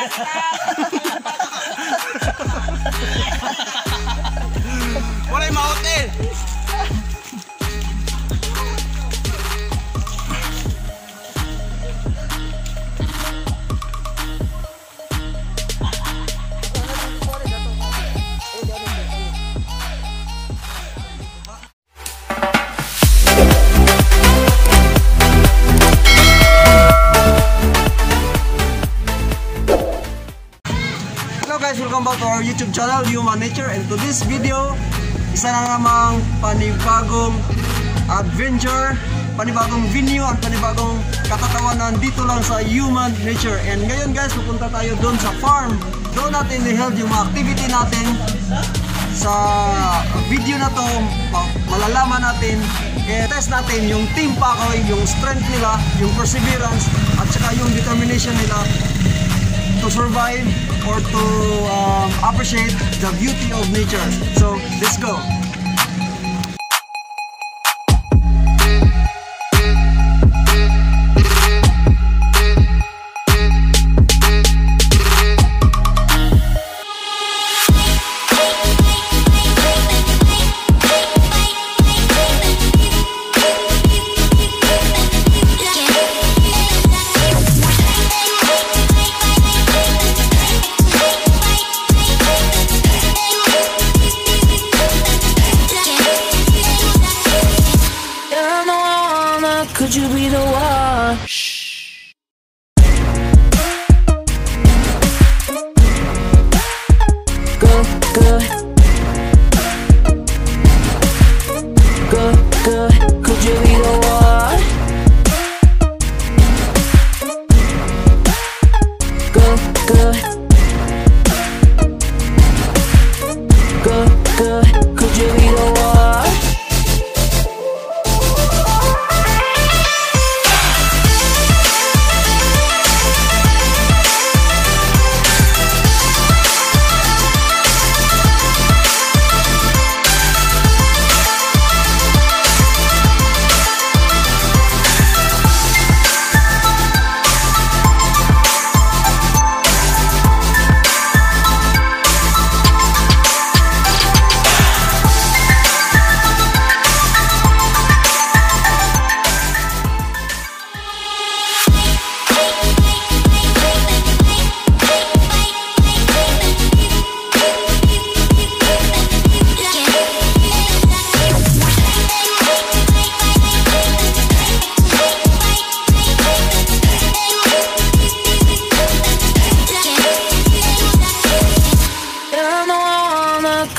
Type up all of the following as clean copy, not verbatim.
Wala yung ma-hotel. Welcome back to our YouTube channel, Human Nature, and to this video, isa na namang panibagong adventure, panibagong venue at panibagong katatawanan dito lang sa Human Nature. And ngayon guys, pupunta tayo doon sa farm. Doon natin i-held yung mga activity natin. Sa video na to, malalaman natin, test natin yung Team Pakoy, yung strength nila, yung perseverance, at saka yung determination nila to survive or to appreciate the beauty of nature. So, let's go! Could you be the one? Shh. Good, good. Good, good. Could you be the one? Good, good. Good, good. Could you be the one?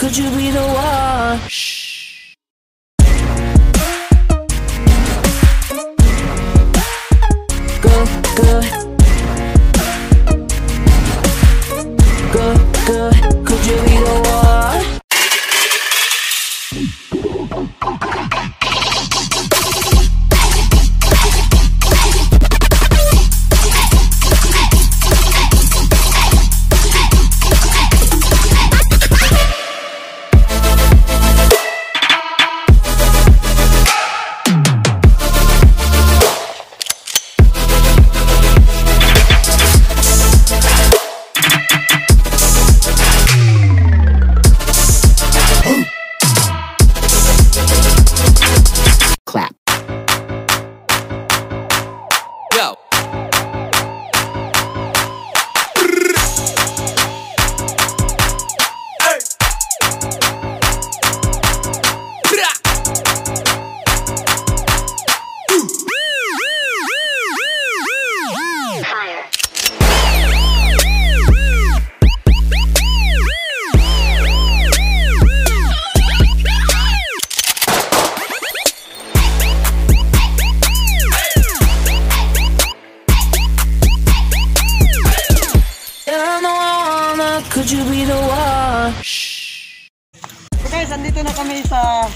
Could you be the one? Shh. Good, good. Good, good. Could you be the one? Clap. Go. Could you be the one? Shh. So guys, andito na kami sa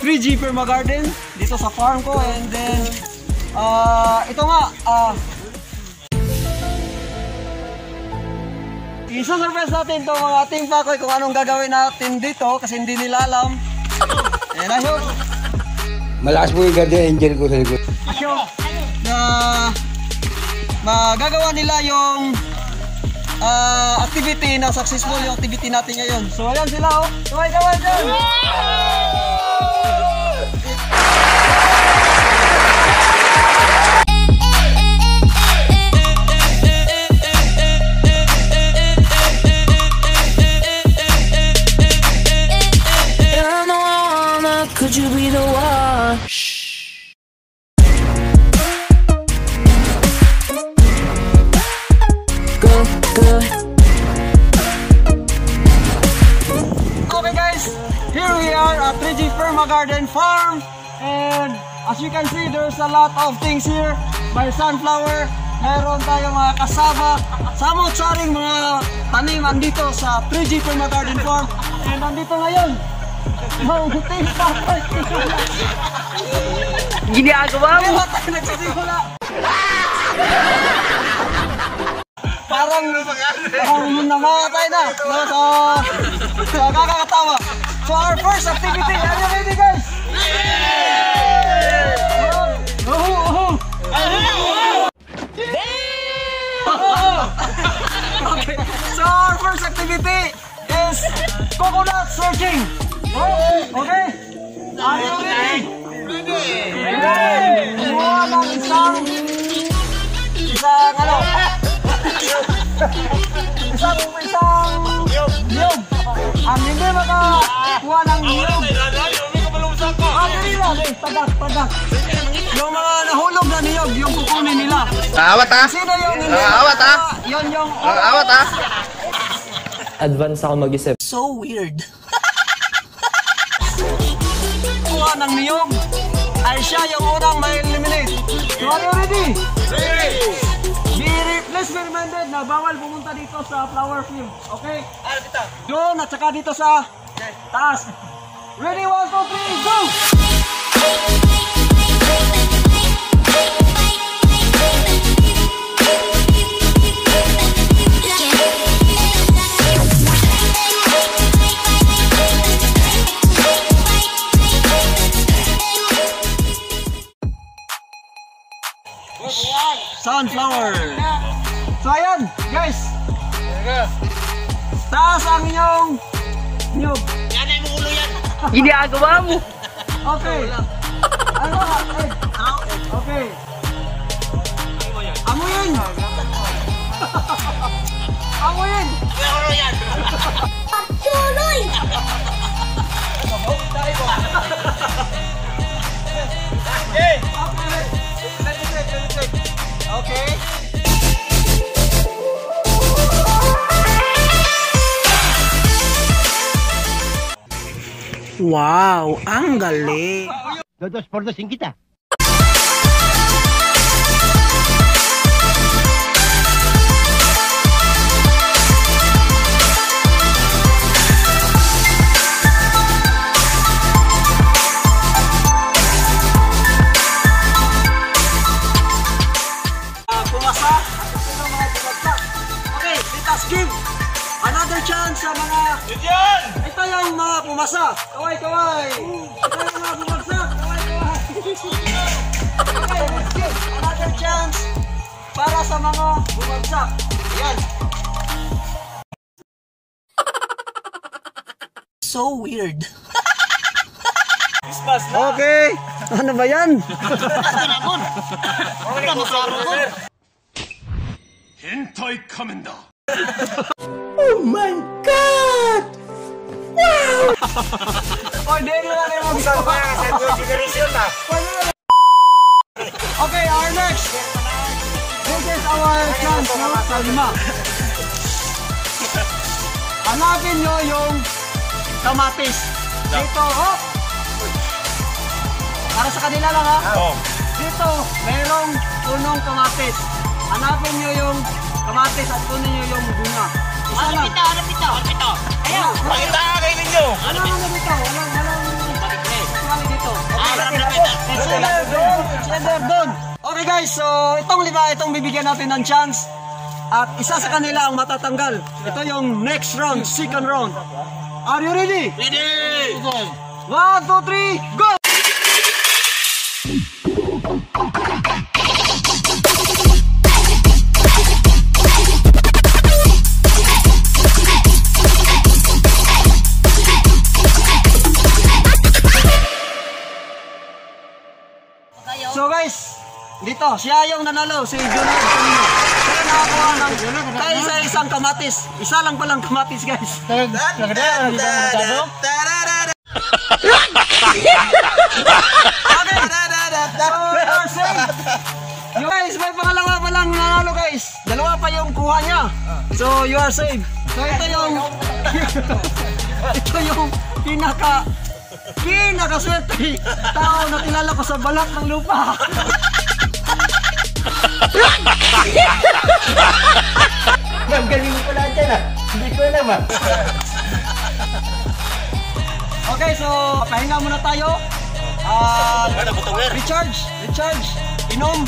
3G Perma Garden dito sa farm ko, and then ito nga isa-surprise natin itong mga Team Pakoy kung anong gagawin natin dito kasi hindi nila alam. And I hope malakas mo yung guardian angel ko sa likod. na magagawa nila yung activity na successful yung activity natin ngayon. So ayan sila oh. Kaway dyan! Could you be the one? Go. Okay guys, here we are at 3G Perma Garden Farm, and as you can see, there's a lot of things here. May sunflower, mayroon tayong mga kasama, samot-saring mga tanim andito sa 3G Perma Garden Farm. And nandito ngayon, Ginagawa mo? kaya tayo nagsisimula. Parang namamatay na. So, kakakatawa. So, our first activity, are you ready guys? Okay. So, our first activity is coconut searching. Okay? Are you ready? Kumuha ng isang niyog. Ang hindi makakuha ng niyog. Tadak. Yung mga nahulog na niyog, yung kukunin nila. Awat ha? Sino yung hindi? Awat ha? Yun yung... Awat ha? Advance ako mag-isip. So weird. Kuha ng niyog ay siya yung unang may eliminate. So are you ready? Please be reminded na bawal pumunta dito sa flower field. Okay? Doon at saka dito sa taas. Ready? 1, 2, 3, go! Sunflower. So ayan, guys. Taas ang inyong niyog. Yan ay mo ulo yan. Ginagawa mo? Okay. Ano? Okay. Amuyin. Amuyin. Ulo yan. Patuloy! Okay. Wow, ang galing! Dos por dos sin kita. Pumasa. Ito mga bumagsak. Okay, let us give another chance sa mga... Ito yung mga pumasa. Kaway. Ito yung mga bumagsak. Kaway. Okay, let's give another chance para sa mga bumagsak. Ayan. So weird. Okay. Ano ba yan? hentai kamen da. Oh my God! Wow! Oy, dito na rin mag-sawa. Okay, our next. This is our chance, no? Sa 5. Hanapin nyo yung kamatis. Dito, oh! Para sa kanila lang, ha? Dito, merong punong kamatis. Hanapin nyo yung kamatis at kunin nyo yung bunga. Isa lang. Hanap ito. Ayun. Pakita ka kayo ninyo. Ano dito? Walang dito. Okay. It's either doon. Okay guys, so itong 5, itong bibigyan natin ng chance. At isa sa kanila ang matatanggal. Ito yung next round, second round. Are you ready? Ready. 1, 2, 3, go! ito, siya yung nanalo, si Junard Camino. Siya nakakuha ng kaisa-isang kamatis. Isa lang palang kamatis, guys. You guys, may pangalawa pa lang nanalo, guys. Dalawa pa yung kuha niya. So, you are safe. So, ito yung pinakaswerte tao na kilala ko sa balat ng lupa. Ang galing mo pala dyan ah. Hindi ko naman. Okay, so pahinga muna tayo. Recharge. Inom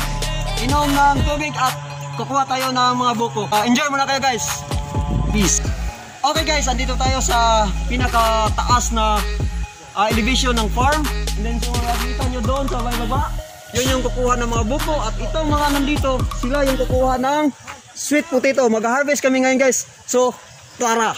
ng tubig at kukuha tayo ng mga buko. Enjoy muna kayo, guys. Peace. Okay, guys, andito tayo sa pinakataas na elevation ng farm. And then so makikita nyo doon sa baba, yun yung kukuha ng mga buko. At itong mga nandito, sila yung kukuha ng sweet potato. Mag-harvest kami ngayon, guys. So, tara!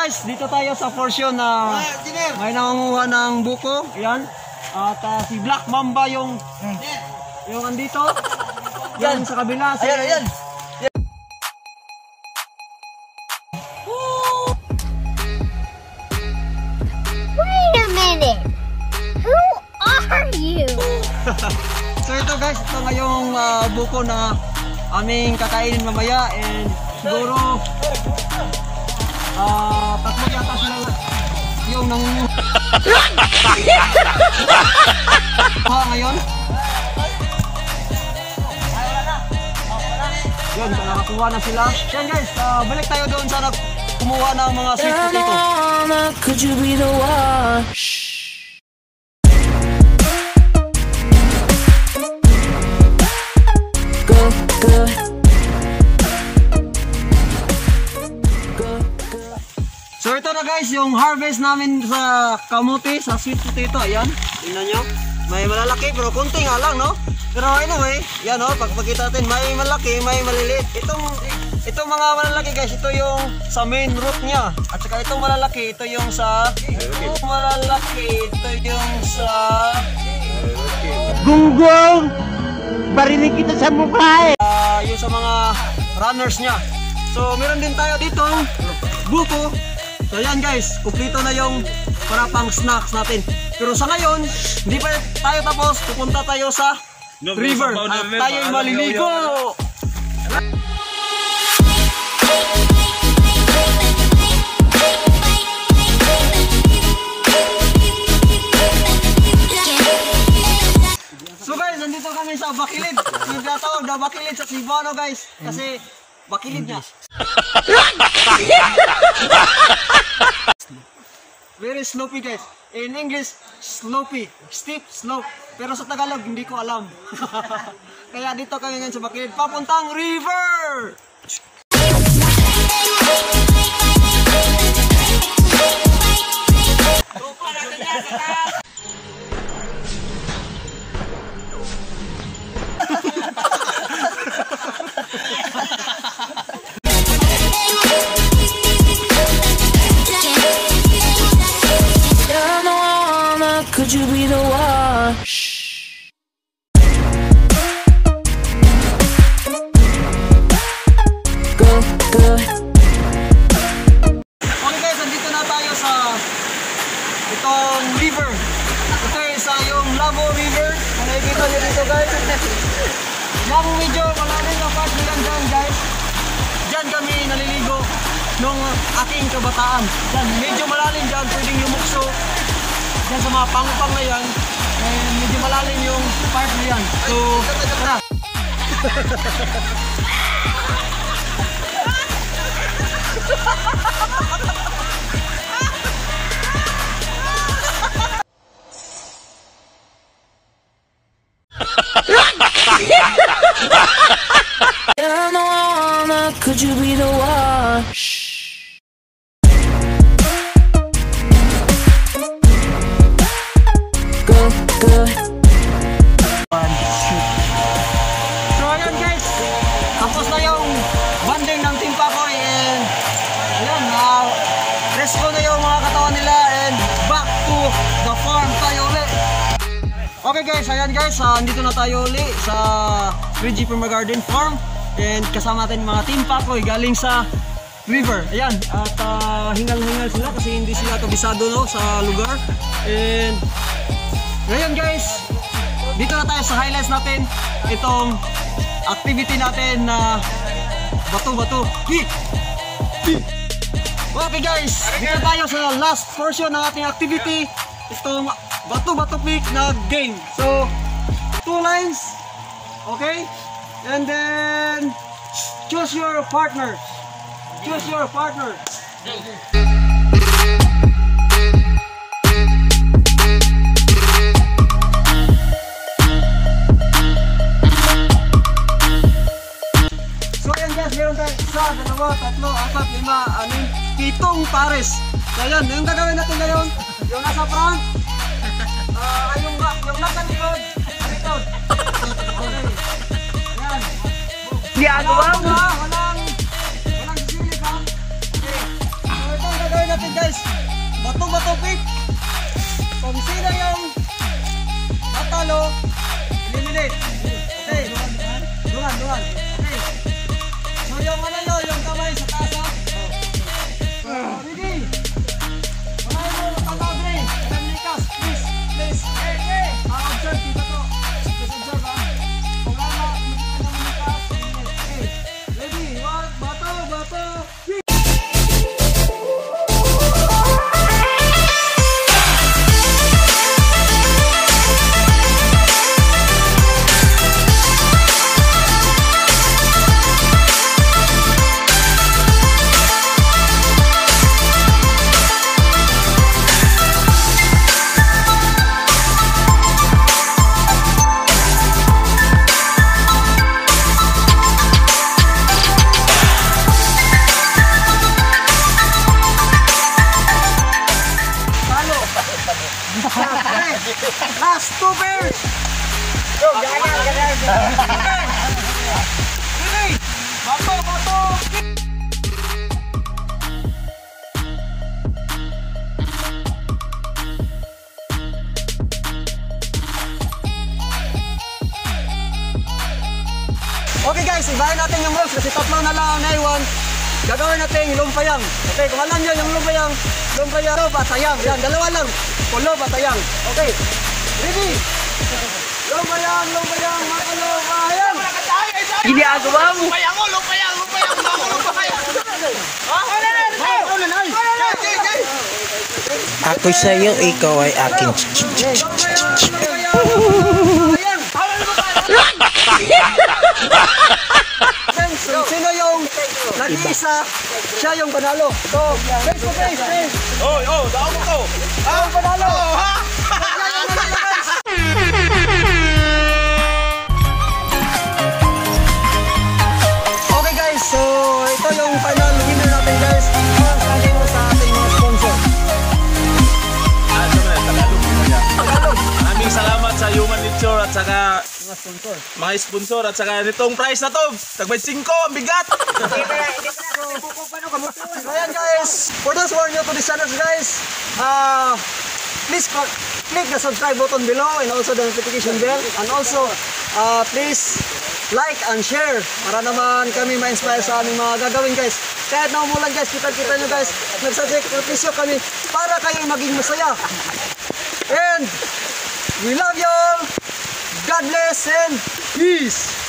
Dito tayo sa portion na may nangunguha ng buko. Ayan. At si Black Mamba yung andito. Yan sa kabila. Ayan. Wait a minute. Who are you? So ito, guys, ito nga yung buko na aming kakainin mamaya. And siguro tatlo yata sila yung ngayon. Yun, nakakuha na sila. Yan, guys, balik tayo doon sa kumuha ng mga sweet potato. Could you be the one? So ito na, guys, yung harvest namin sa kamote, sa sweet potato. Ayan, tingnan nyo. May malalaki pero konti nga lang, no? Pero anyway, yan, no, pagpakita natin, may malaki, may maliliit. Itong mga malalaki, guys, ito yung sa main root niya. At saka itong malalaki, ito yung sa Gunggong! Barinig kita sa mukha eh! yung sa mga runners niya. So meron din tayo ditong buko. So yan, guys, kumpleto na yung para pang snacks natin. Pero sa ngayon, hindi pa tayo tapos. Pupunta tayo sa river at tayo'y maliligo. So guys, nandito kami sa Bakilid. Yung tinatawag na Bakilid sa Cebuano, guys. Kasi bakilid niya. Very sloppy, guys. In English, sloppy. Steep, slope. Pero sa Tagalog, hindi ko alam. Kaya dito kami ngayon sa Bakilid. Papuntang river! Could you be the one? Go. Okay, guys, nandito na tayo sa itong river. Ito isa yung Lavo River. Nakikita nyo dito, guys. Yung medyo malalim na part niyan dyan, guys. Dyan kami naliligo nung aking kabataan. Dyan, medyo malalim dyan, pwedeng lumukso. Yan sa mga pangupang na yan, medyo malalim yung part na yan. So, tara! Could you be the one? Okay guys, ayan guys, andito na tayo uli sa 3G Perma Garden Farm. And kasama natin mga Team Pakoy galing sa river. Ayan, at hingal-hingal sila kasi hindi sila kabisado no, sa lugar. And ngayon guys, dito na tayo sa highlights natin. Itong activity natin na bato-bato kick. Okay guys, dito tayo sa last portion ng ating activity. Itong bato-bato pick na game. So, 2 lines. Okay? And then choose your partner. Choose your partner. So ayan guys, meron tayo 1, 2, 3, 4, 5, 6, 7 pares. So ayan, yung gagawin natin ngayon, yung nasa front, yung nasa likod, likod. Okay. Ayan. Ginagawa mo. Walang sisilip ha. Okay. So ito ang gagawin natin guys. Bato-bato pick. Kung sino yung matalo, eliminate. Okay. Dungan. Okay. So yung manalo, yung kamay sa taas ha. Ready? Kamay mo, matalo rin. Kaminikas, please. Hey. Observe dito to. Just observe ha. Kung wala, kaminikas. Okay. Ready? 1, bato. Last 2 pairs. Go, ganyan. Ready? Bato. Okay guys, ibahin natin yung rules kasi tatlo na lang ang naiwan. Gagawin natin yung lumpayang. Okay, kung alam nyo yung lumpayang, batayang. Yan, dalawa lang. Pulo, batayang. Okay. Ready? Lumpayang, matalo, Ginagawa mo. Ako sa'yo, ikaw ay akin. Sino yung nag-iisa, siya yung panalo. So, face to face. daan mo to. Ang panalo. Okay guys, so ito yung final winner natin guys. Sabi mo sa ating mga sponsor. Maraming salamat sa Human Nature at saka Mga sponsor. mga sponsor at saka nitong prize na to. Tagbay 5, ang bigat. So ayan guys, for those who are new to this channel guys, please click the subscribe button below and also the notification bell, and also please like and share para naman kami ma-inspire sa aming mga gagawin guys. Kahit na umulan guys, kita nyo guys, nagsasakripisyo kami para kayo maging masaya. And we love you all. God bless and peace.